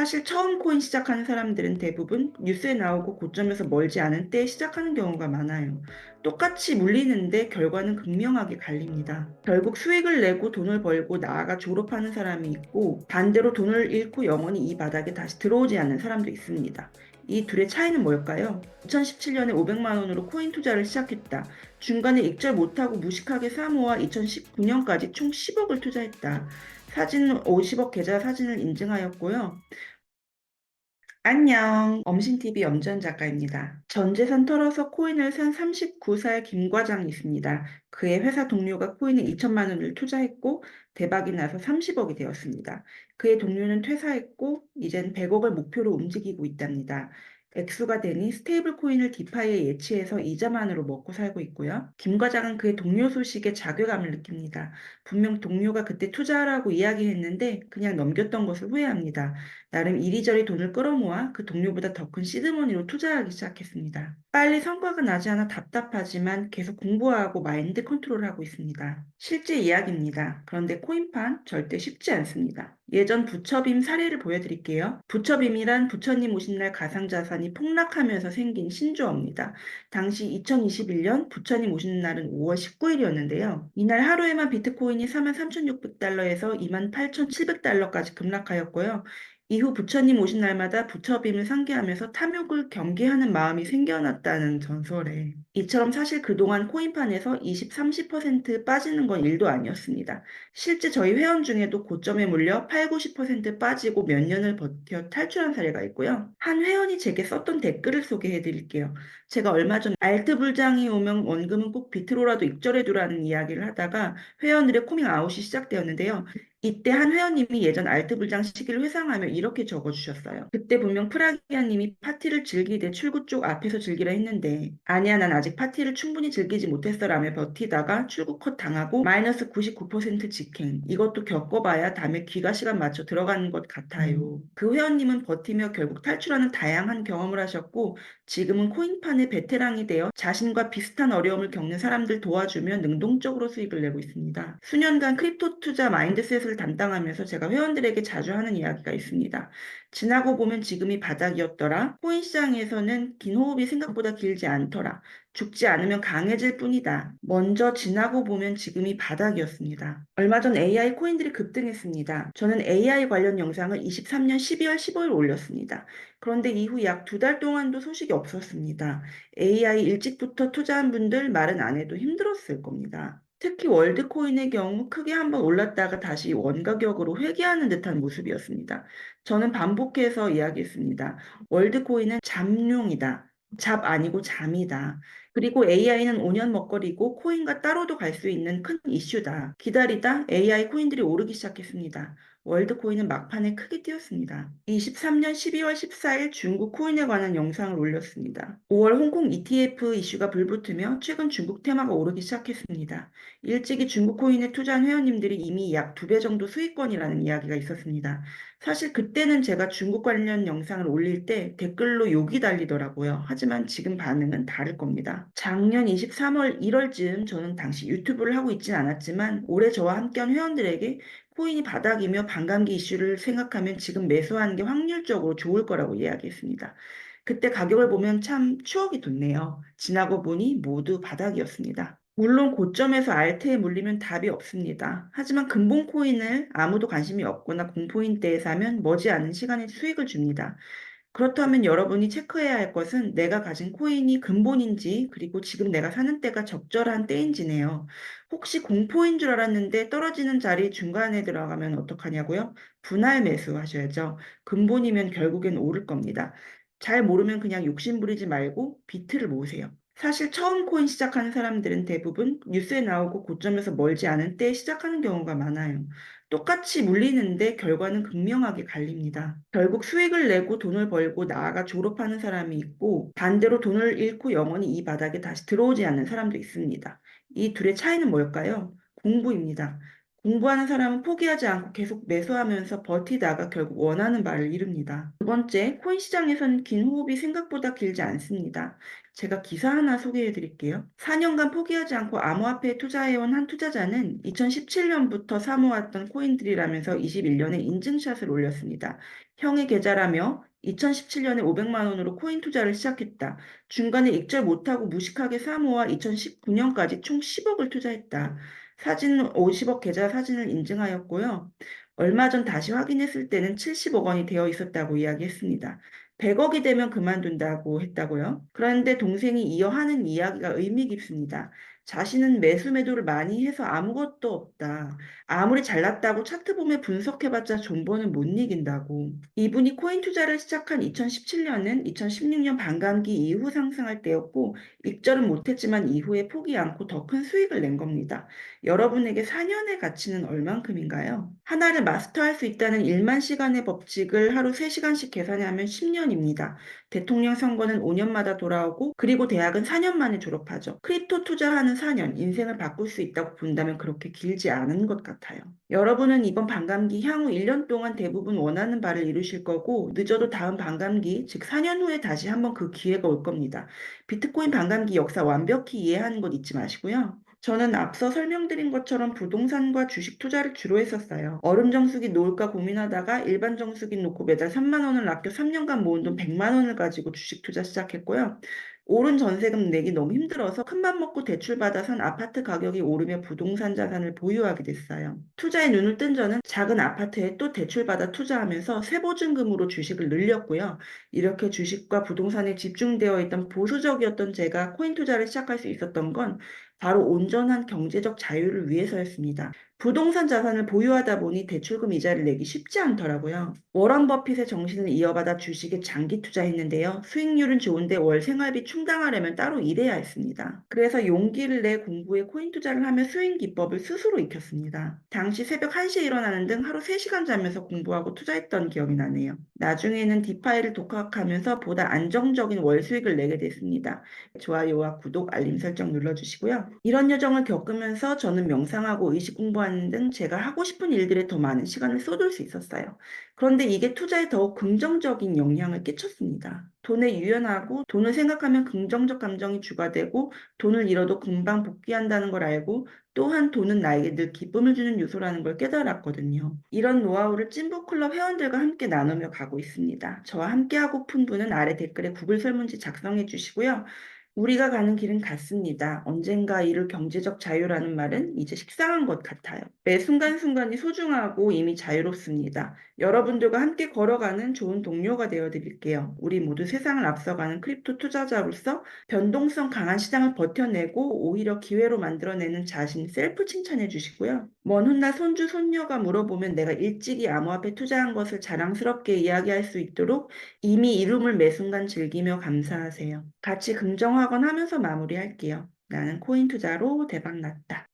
사실 처음 코인 시작하는 사람들은 대부분 뉴스에 나오고 고점에서 멀지 않은 때에 시작하는 경우가 많아요. 똑같이 물리는데 결과는 극명하게 갈립니다. 결국 수익을 내고 돈을 벌고 나아가 졸업하는 사람이 있고, 반대로 돈을 잃고 영원히 이 바닥에 다시 들어오지 않는 사람도 있습니다. 이 둘의 차이는 뭘까요? 2017년에 500만 원으로 코인 투자를 시작했다. 중간에 익절 못하고 무식하게 사모아 2019년까지 총 10억을 투자했다. 사진 50억 계좌 사진을 인증하였고요. 안녕. 엄신TV 염전 작가입니다. 전 재산 털어서 코인을 산 39살 김 과장이 있습니다. 그의 회사 동료가 코인에 2천만 원을 투자했고 대박이 나서 30억이 되었습니다. 그의 동료는 퇴사했고 이젠 100억을 목표로 움직이고 있답니다. 액수가 되니 스테이블 코인을 디파이에 예치해서 이자만으로 먹고 살고 있고요. 김 과장은 그의 동료 소식에 자괴감을 느낍니다. 분명 동료가 그때 투자하라고 이야기했는데 그냥 넘겼던 것을 후회합니다. 나름 이리저리 돈을 끌어모아 그 동료보다 더 큰 시드머니로 투자하기 시작했습니다. 빨리 성과가 나지 않아 답답하지만 계속 공부하고 마인드 컨트롤하고 있습니다. 실제 이야기입니다. 그런데 코인판 절대 쉽지 않습니다. 예전 부처빔 사례를 보여드릴게요. 부처빔이란 부처님 오신 날 가상자산이 폭락하면서 생긴 신조어입니다. 당시 2021년 부처님 오신 날은 5월 19일이었는데요. 이날 하루에만 비트코인이 43,600달러에서 28,700달러까지 급락하였고요. 이후 부처님 오신 날마다 부처빔을 상기하면서 탐욕을 경계하는 마음이 생겨났다는 전설에, 이처럼 사실 그동안 코인판에서 20, 30% 빠지는 건 일도 아니었습니다. 실제 저희 회원 중에도 고점에 물려 8, 90% 빠지고 몇 년을 버텨 탈출한 사례가 있고요. 한 회원이 제게 썼던 댓글을 소개해 드릴게요. 제가 얼마 전 알트 불장이 오면 원금은 꼭 비트로라도 입절해두라는 이야기를 하다가 회원들의 코밍 아웃이 시작되었는데요. 이때 한 회원님이 예전 알트 불장 시기를 회상하며 이렇게 적어주셨어요. 그때 분명 프라기아님이 파티를 즐기되 출구 쪽 앞에서 즐기라 했는데, 아니야, 난 아직 파티를 충분히 즐기지 못했어 라며 버티다가 출구 컷 당하고 마이너스 99% 직행. 이것도 겪어봐야 다음에 귀가 시간 맞춰 들어가는 것 같아요. 그 회원님은 버티며 결국 탈출하는 다양한 경험을 하셨고, 지금은 코인판의 베테랑이 되어 자신과 비슷한 어려움을 겪는 사람들 도와주며 능동적으로 수익을 내고 있습니다. 수년간 크립토 투자 마인드셋을 담당하면서 제가 회원들에게 자주 하는 이야기가 있습니다. 지나고 보면 지금이 바닥이었더라. 코인 시장에서는 긴 호흡이 생각보다 길지 않더라. 죽지 않으면 강해질 뿐이다. 먼저 지나고 보면 지금이 바닥이었습니다. 얼마 전 AI 코인들이 급등했습니다. 저는 AI 관련 영상을 23년 12월 15일 올렸습니다. 그런데 이후 약 2달 동안도 소식이 없었습니다. AI 일찍부터 투자한 분들 말은 안 해도 힘들었을 겁니다. 특히 월드코인의 경우 크게 한번 올랐다가 다시 원가격으로 회귀하는 듯한 모습이었습니다. 저는 반복해서 이야기했습니다. 월드코인은 잠룡이다. 잡 아니고 잠이다. 그리고 AI는 5년 먹거리고 코인과 따로도 갈 수 있는 큰 이슈다. 기다리다 AI 코인들이 오르기 시작했습니다. 월드코인은 막판에 크게 뛰었습니다. 23년 12월 14일 중국 코인에 관한 영상을 올렸습니다. 5월 홍콩 ETF 이슈가 불붙으며 최근 중국 테마가 오르기 시작했습니다. 일찍이 중국 코인에 투자한 회원님들이 이미 약 2배 정도 수익권이라는 이야기가 있었습니다. 사실 그때는 제가 중국 관련 영상을 올릴 때 댓글로 욕이 달리더라고요. 하지만 지금 반응은 다를 겁니다. 작년 23월 1월쯤 저는 당시 유튜브를 하고 있진 않았지만 올해 저와 함께한 회원들에게 코인이 바닥이며 반감기 이슈를 생각하면 지금 매수하는 게 확률적으로 좋을 거라고 이야기했습니다. 그때 가격을 보면 참 추억이 돋네요. 지나고 보니 모두 바닥이었습니다. 물론 고점에서 알트에 물리면 답이 없습니다. 하지만 근본 코인을 아무도 관심이 없거나 공포인 때에 사면 머지않은 시간에 수익을 줍니다. 그렇다면 여러분이 체크해야 할 것은 내가 가진 코인이 근본인지, 그리고 지금 내가 사는 때가 적절한 때인지네요. 혹시 공포인 줄 알았는데 떨어지는 자리 중간에 들어가면 어떡하냐고요? 분할 매수하셔야죠. 근본이면 결국엔 오를 겁니다. 잘 모르면 그냥 욕심 부리지 말고 비트를 모으세요. 사실 처음 코인 시작하는 사람들은 대부분 뉴스에 나오고 고점에서 멀지 않은 때에 시작하는 경우가 많아요. 똑같이 물리는데 결과는 극명하게 갈립니다. 결국 수익을 내고 돈을 벌고 나아가 졸업하는 사람이 있고, 반대로 돈을 잃고 영원히 이 바닥에 다시 들어오지 않는 사람도 있습니다. 이 둘의 차이는 뭘까요? 공부입니다. 공부하는 사람은 포기하지 않고 계속 매수하면서 버티다가 결국 원하는 바를 이룹니다. 두 번째, 코인 시장에서는 긴 호흡이 생각보다 길지 않습니다. 제가 기사 하나 소개해 드릴게요. 4년간 포기하지 않고 암호화폐에 투자해온 한 투자자는 2017년부터 사모았던 코인들이라면서 21년에 인증샷을 올렸습니다. 형의 계좌라며 2017년에 500만 원으로 코인 투자를 시작했다. 중간에 익절 못하고 무식하게 사모아 2019년까지 총 10억을 투자했다. 사진 50억 계좌 사진을 인증하였고요. 얼마 전 다시 확인했을 때는 70억 원이 되어 있었다고 이야기했습니다. 100억이 되면 그만둔다고 했다고요. 그런데 동생이 이어 하는 이야기가 의미 깊습니다. 자신은 매수 매도를 많이 해서 아무것도 없다. 아무리 잘났다고 차트 보면 분석해봤자 존버는 못 이긴다고. 이분이 코인 투자를 시작한 2017년은 2016년 반감기 이후 상승할 때였고, 익절은 못했지만 이후에 포기 않고 더 큰 수익을 낸 겁니다. 여러분에게 4년의 가치는 얼만큼인가요? 하나를 마스터할 수 있다는 1만 시간의 법칙을 하루 3시간씩 계산하면 10년입니다. 대통령 선거는 5년마다 돌아오고, 그리고 대학은 4년 만에 졸업하죠. 크립토 투자하는 4년, 인생을 바꿀 수 있다고 본다면 그렇게 길지 않은 것 같아요. 여러분은 이번 반감기 향후 1년 동안 대부분 원하는 바를 이루실 거고, 늦어도 다음 반감기, 즉 4년 후에 다시 한번 그 기회가 올 겁니다. 비트코인 반감기 역사 완벽히 이해하는 것 잊지 마시고요. 저는 앞서 설명드린 것처럼 부동산과 주식 투자를 주로 했었어요. 얼음 정수기 놓을까 고민하다가 일반 정수기 놓고 매달 3만 원을 아껴 3년간 모은 돈 100만 원을 가지고 주식 투자 시작했고요. 오른 전세금 내기 너무 힘들어서 큰맘 먹고 대출받아 산 아파트 가격이 오르며 부동산 자산을 보유하게 됐어요. 투자에 눈을 뜬 저는 작은 아파트에 또 대출받아 투자하면서 세보증금으로 주식을 늘렸고요. 이렇게 주식과 부동산에 집중되어 있던 보수적이었던 제가 코인 투자를 시작할 수 있었던 건 바로 온전한 경제적 자유를 위해서였습니다. 부동산 자산을 보유하다 보니 대출금 이자를 내기 쉽지 않더라고요. 워런 버핏의 정신을 이어받아 주식에 장기 투자했는데요. 수익률은 좋은데 월 생활비 충당하려면 따로 일해야 했습니다. 그래서 용기를 내 공부에 코인 투자를 하며 수익 기법을 스스로 익혔습니다. 당시 새벽 1시에 일어나는 등 하루 3시간 자면서 공부하고 투자했던 기억이 나네요. 나중에는 디파이를 독학하면서 보다 안정적인 월 수익을 내게 됐습니다. 좋아요와 구독, 알림 설정 눌러주시고요. 이런 여정을 겪으면서 저는 명상하고 의식 공부하는 등 제가 하고 싶은 일들에 더 많은 시간을 쏟을 수 있었어요. 그런데 이게 투자에 더욱 긍정적인 영향을 끼쳤습니다. 돈에 유연하고 돈을 생각하면 긍정적 감정이 주가 되고 돈을 잃어도 금방 복귀한다는 걸 알고 또한 돈은 나에게 늘 기쁨을 주는 요소라는 걸 깨달았거든요. 이런 노하우를 찐북클럽 회원들과 함께 나누며 가고 있습니다. 저와 함께하고픈 분은 아래 댓글에 구글 설문지 작성해 주시고요. 우리가 가는 길은 같습니다. 언젠가 이룰 경제적 자유라는 말은 이제 식상한 것 같아요. 매 순간순간이 소중하고 이미 자유롭습니다. 여러분들과 함께 걸어가는 좋은 동료가 되어 드릴게요. 우리 모두 세상을 앞서가는 크립토 투자자로서 변동성 강한 시장을 버텨내고 오히려 기회로 만들어내는 자신 셀프 칭찬해 주시고요. 먼 훗날 손주, 손녀가 물어보면 내가 일찍이 암호화폐 투자한 것을 자랑스럽게 이야기할 수 있도록 이미 이름을 매 순간 즐기며 감사하세요. 같이 긍정학원 하면서 마무리할게요. 나는 코인 투자로 대박 났다.